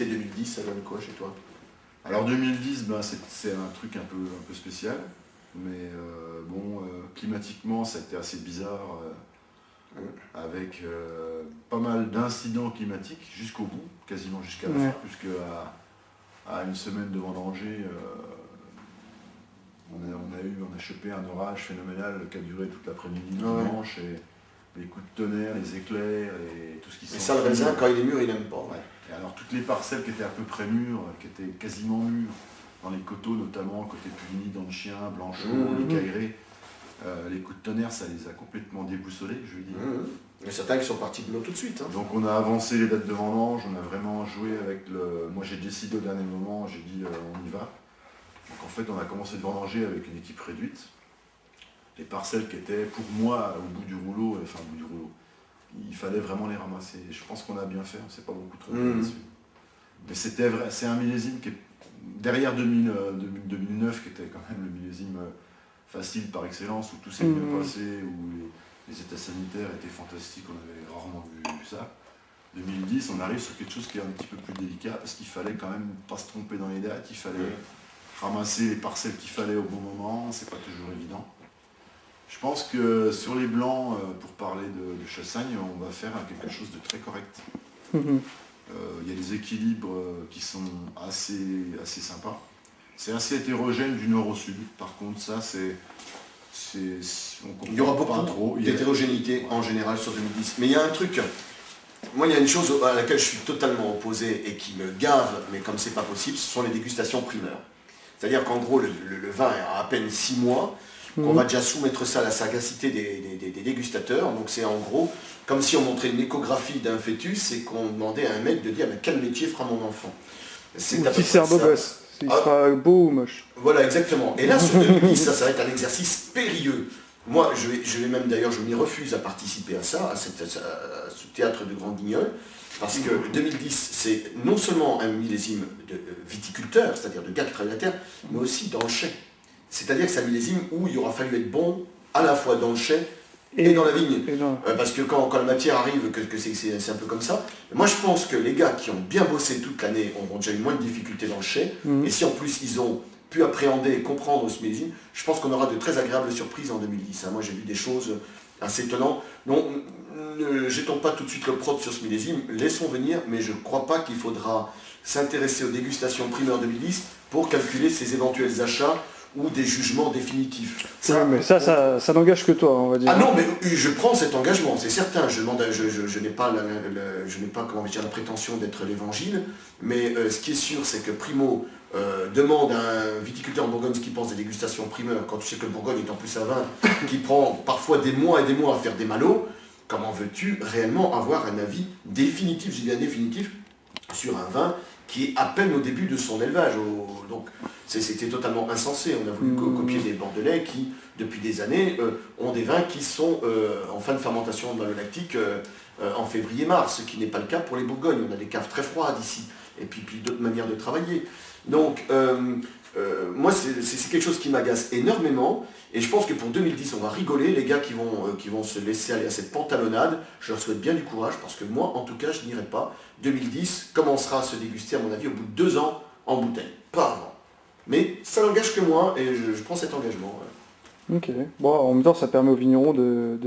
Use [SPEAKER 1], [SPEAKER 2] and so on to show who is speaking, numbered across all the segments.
[SPEAKER 1] était 2010, ça donne quoi chez toi?
[SPEAKER 2] Alors 2010, c'est un truc un peu spécial, mais climatiquement ça a été assez bizarre, avec pas mal d'incidents climatiques jusqu'au bout, quasiment jusqu'à la fin, jusqu'à à une semaine de vendanger. On a chopé un orage phénoménal qui a duré toute l'après-midi dimanche, et les coups de tonnerre, les éclairs, et tout ce qui s'ensuit.
[SPEAKER 1] Et ça, le raisin, quand il est mûr, il n'aime pas.
[SPEAKER 2] Ouais. Et alors toutes les parcelles qui étaient à peu près mûres, qui étaient quasiment mûres, dans les coteaux notamment, côté Pugny, Danchin, Blanchot, les Cailleret, les coups de tonnerre, ça les a complètement déboussolés, je veux dire.
[SPEAKER 1] Il y a certains qui sont partis de l'eau tout de suite.
[SPEAKER 2] Donc on a avancé les dates de vendange, on a vraiment joué avec le... Moi j'ai décidé au dernier moment, j'ai dit on y va. Donc en fait on a commencé de vendanger avec une équipe réduite. Les parcelles qui étaient pour moi au bout du rouleau, il fallait vraiment les ramasser. Et je pense qu'on a bien fait, on ne s'est pas beaucoup trompé là-dessus. Mais c'est un millésime qui est derrière 2009, qui était quand même le millésime facile par excellence, où tout s'est bien passé, où les états sanitaires étaient fantastiques, on avait rarement vu ça. 2010, on arrive sur quelque chose qui est un petit peu plus délicat, parce qu'il fallait quand même pas se tromper dans les dates, il fallait ramasser les parcelles qu'il fallait au bon moment, c'est pas toujours évident. Je pense que sur les blancs, pour parler de Chassagne, on va faire quelque chose de très correct. Il y a des équilibres qui sont assez sympas. C'est assez hétérogène du nord au sud. Par contre, ça,
[SPEAKER 1] il y aura beaucoup d'hétérogénéité en général sur 2010. Mais il y a un truc, moi il y a une chose à laquelle je suis totalement opposé et qui me gave, mais comme c'est pas possible, ce sont les dégustations primeurs. C'est-à-dire qu'en gros, le vin a à peine 6 mois, qu'on va déjà soumettre ça à la sagacité des dégustateurs. Donc c'est en gros comme si on montrait une échographie d'un fœtus et qu'on demandait à un mec de dire « quel métier fera mon enfant ?»
[SPEAKER 3] S'il sert beau gosse, s'il sera beau ou moche.
[SPEAKER 1] Voilà, exactement. Et là, sur 2010, ça va être un exercice périlleux. Moi, je vais même d'ailleurs, je m'y refuse à participer à ça, à ce théâtre de Grand Guignol, parce que 2010, c'est non seulement un millésime de viticulteur, c'est-à-dire de gars qui travaillent la terre, mais aussi dans le chai. C'est-à-dire que c'est un millésime où il aura fallu être bon à la fois dans le chai et dans la vigne. Parce que quand la matière arrive, que c'est un peu comme ça. Moi je pense que les gars qui ont bien bossé toute l'année auront déjà eu moins de difficultés dans le chai. Et si en plus ils ont pu appréhender et comprendre ce millésime, je pense qu'on aura de très agréables surprises en 2010. Moi j'ai vu des choses assez étonnantes. Donc ne jetons pas tout de suite le prod sur ce millésime, laissons venir, mais je ne crois pas qu'il faudra s'intéresser aux dégustations primeurs 2010 pour calculer ses éventuels achats ou des jugements définitifs.
[SPEAKER 3] Mais ça n'engage que toi, on va dire.
[SPEAKER 1] Ah non, mais je prends cet engagement, c'est certain. Je n'ai pas, comment dire, la prétention d'être l'évangile, mais ce qui est sûr, c'est que Primo demande à un viticulteur en Bourgogne ce qu'il pense des dégustations primeurs, quand tu sais que le Bourgogne est en plus un vin qui prend parfois des mois et des mois à faire des malots. Comment veux-tu réellement avoir un avis définitif, je dis bien définitif, sur un vin qui est à peine au début de son élevage. Donc c'était totalement insensé. On a voulu copier des Bordelais qui, depuis des années, ont des vins qui sont en fin de fermentation dans le lactique en février-mars, ce qui n'est pas le cas pour les Bourgognes. On a des caves très froides ici, et puis d'autres manières de travailler. Donc moi, c'est quelque chose qui m'agace énormément, et je pense que pour 2010, on va rigoler, les gars qui vont se laisser aller à cette pantalonnade. Je leur souhaite bien du courage, parce que moi, en tout cas, je n'irai pas. 2010 commencera à se déguster, à mon avis, au bout de 2 ans en bouteille, pas avant. Mais ça n'engage que moi, et je prends cet engagement.
[SPEAKER 3] Ok. Bon, en même temps, ça permet aux vignerons de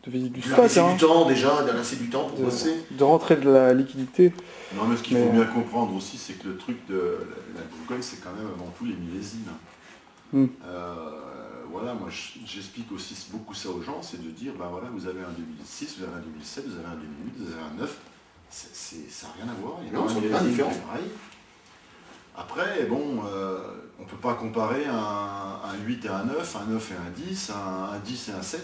[SPEAKER 3] visiter du stock.
[SPEAKER 1] Du temps déjà, de lasser du temps pour bosser.
[SPEAKER 3] De rentrer de la liquidité.
[SPEAKER 2] Non, mais ce qu'il faut bien comprendre aussi, c'est que le truc de la Bourgogne, c'est quand même avant tout les millésimes. Voilà, moi j'explique aussi beaucoup ça aux gens, c'est de dire, ben voilà, vous avez un 2006, vous avez un 2007, vous avez un 2008, vous avez un 9, ça n'a rien à voir, il y a un millésime qui est pareil. Après, bon, on ne peut pas comparer un 8 et un 9, un 9 et un 10, un 10 et un 7.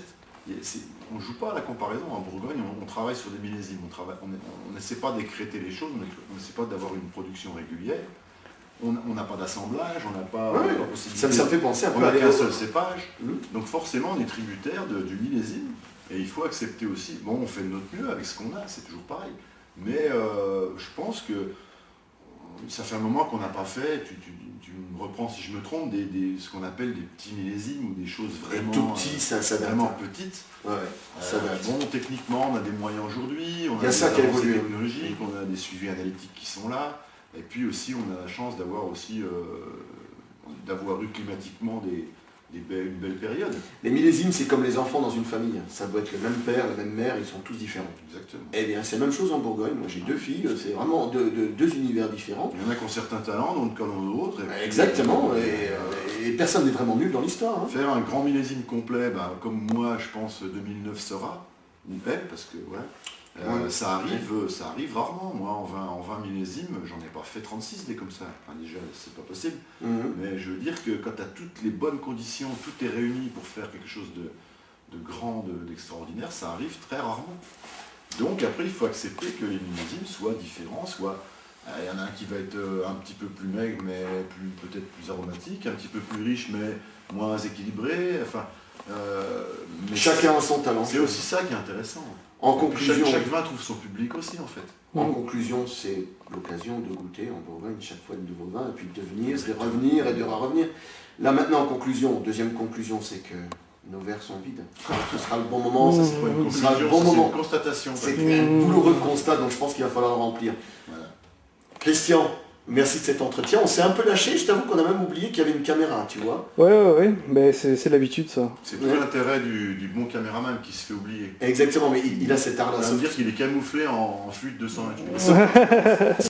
[SPEAKER 2] On ne joue pas à la comparaison. En Bourgogne, on travaille sur des millésimes. On n'essaie pas d'écréter les choses, on n'essaie pas d'avoir une production régulière. On n'a pas d'assemblage, on n'a pas la possibilité.
[SPEAKER 1] Ça me fait penser un peu
[SPEAKER 2] on n'a qu'un seul cépage. Donc forcément, on est tributaire du millésime. Et il faut accepter aussi. Bon, on fait de notre mieux avec ce qu'on a, c'est toujours pareil. Mais je pense que ça fait un moment qu'on n'a pas fait, tu me reprends si je me trompe, ce qu'on appelle des petits millésimes ou des choses vraiment,
[SPEAKER 1] tout petits,
[SPEAKER 2] vraiment petites. Bon, techniquement, on a des moyens aujourd'hui, on a des avancées technologiques, on a des suivis analytiques qui sont là. Et puis aussi, on a la chance d'avoir aussi d'avoir eu climatiquement une belle période.
[SPEAKER 1] Les millésimes, c'est comme les enfants dans une famille. Ça doit être le même père, la même mère, ils sont tous différents.
[SPEAKER 2] Exactement.
[SPEAKER 1] Eh bien, c'est la même chose en Bourgogne. Moi, j'ai 2 filles, c'est vraiment deux univers différents.
[SPEAKER 2] Il y en a qui ont certains talents, d'autres qui en ont d'autres.
[SPEAKER 1] Exactement, et personne n'est vraiment nul dans l'histoire. Hein.
[SPEAKER 2] Faire un grand millésime complet, comme moi, je pense 2009 sera, une belle, parce que ça arrive rarement. Moi, en 20 millésimes, j'en ai pas fait 36 des comme ça. Enfin, déjà, c'est pas possible. Mais je veux dire que quand tu as toutes les bonnes conditions, tout est réuni pour faire quelque chose de grand, d'extraordinaire, ça arrive très rarement. Donc après, il faut accepter que les millésimes soient différents, il y en a un qui va être un petit peu plus maigre, mais peut-être plus aromatique, un petit peu plus riche, mais moins équilibré. Enfin,
[SPEAKER 1] mais chacun a son talent.
[SPEAKER 2] C'est aussi ça qui est intéressant.
[SPEAKER 1] En conclusion,
[SPEAKER 2] chaque vin trouve son public aussi, en fait.
[SPEAKER 1] En conclusion, c'est l'occasion de goûter en Bourgogne chaque fois de nouveaux vins, et puis de venir, de revenir et de revenir. Là maintenant, en conclusion, deuxième conclusion, c'est que nos verres sont vides. Ce sera le bon moment.
[SPEAKER 2] Ça, c'est pas une conclusion,
[SPEAKER 1] c'est une
[SPEAKER 2] constatation.
[SPEAKER 1] C'est un douloureux constat, donc je pense qu'il va falloir le remplir. Voilà. Christian, merci de cet entretien. On s'est un peu lâché, je t'avoue qu'on a même oublié qu'il y avait une caméra, tu vois.
[SPEAKER 3] Ouais, mais c'est l'habitude ça.
[SPEAKER 2] C'est tout l'intérêt du bon caméraman qui se fait oublier.
[SPEAKER 1] Exactement, mais il a cet art-là.
[SPEAKER 2] Ça veut dire qu'il est camouflé en flûte 228.